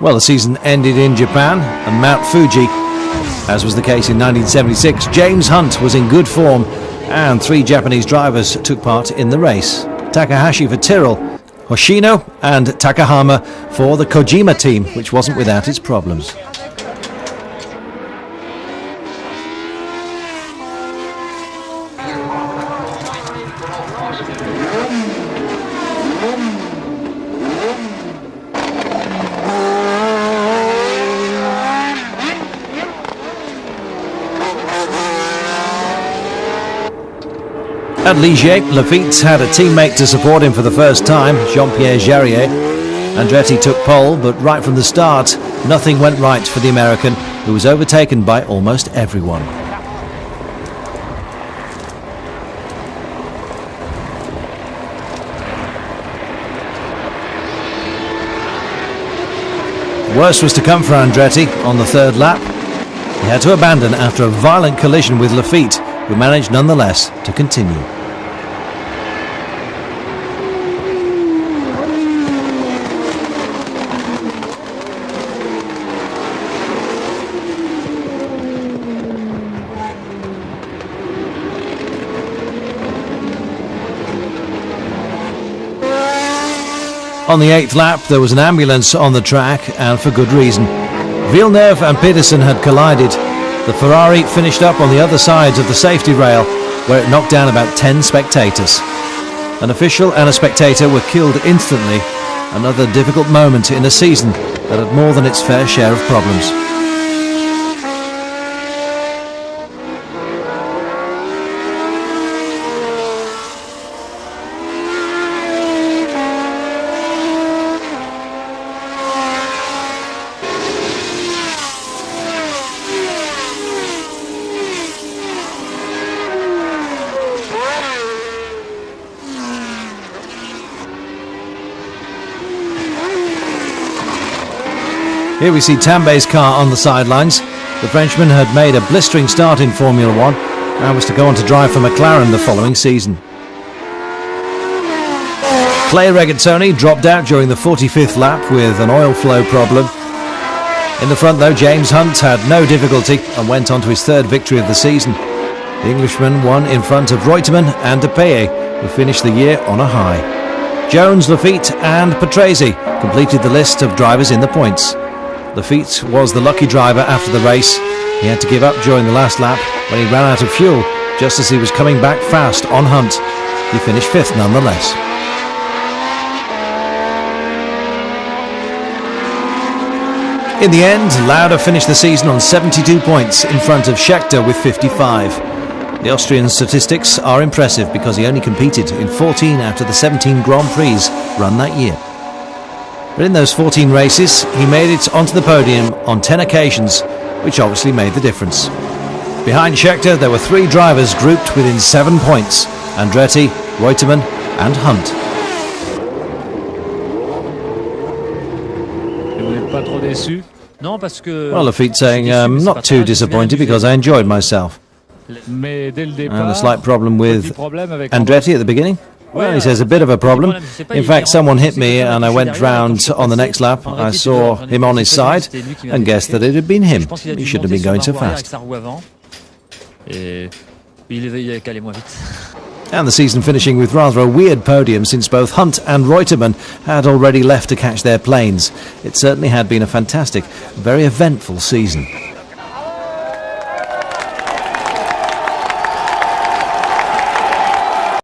Well, the season ended in Japan and Mount Fuji. As was the case in 1976, James Hunt was in good form and 3 Japanese drivers took part in the race. Takahashi for Tyrrell, Hoshino and Takahama for the Kojima team, which wasn't without its problems. At Ligier, Laffite had a teammate to support him for the first time, Jean-Pierre Jarier. Andretti took pole, but right from the start, nothing went right for the American, who was overtaken by almost everyone. The worst was to come for Andretti on the 3rd lap. He had to abandon after a violent collision with Laffite, who managed nonetheless to continue. On the 8th lap, there was an ambulance on the track, and for good reason. Villeneuve and Peterson had collided. The Ferrari finished up on the other sides of the safety rail, where it knocked down about 10 spectators. An official and a spectator were killed instantly, another difficult moment in a season that had more than its fair share of problems. Here we see Tambay's car on the sidelines. The Frenchman had made a blistering start in Formula One and was to go on to drive for McLaren the following season. Clay Regazzoni dropped out during the 45th lap with an oil flow problem. In the front though, James Hunt had no difficulty and went on to his 3rd victory of the season. The Englishman won in front of Reutemann and De Paye, who finished the year on a high. Jones, Laffite and Patrese completed the list of drivers in the points. Laffite was the lucky driver after the race. He had to give up during the last lap when he ran out of fuel just as he was coming back fast on Hunt. He finished 5th nonetheless. In the end, Lauda finished the season on 72 points in front of Scheckter with 55. The Austrian statistics are impressive because he only competed in 14 out of the 17 Grand Prix run that year. But in those 14 races, he made it onto the podium on 10 occasions, which obviously made the difference. Behind Scheckter, there were 3 drivers grouped within 7 points: Andretti, Reutemann and Hunt. Well, Laffite saying, I'm not too disappointed because I enjoyed myself. And a slight problem with Andretti at the beginning. Well, he says a bit of a problem. In fact, someone hit me and I went round on the next lap. I saw him on his side and guessed that it had been him. He shouldn't have been going so fast. And the season finishing with rather a weird podium since both Hunt and Reutemann had already left to catch their planes. It certainly had been a fantastic, very eventful season.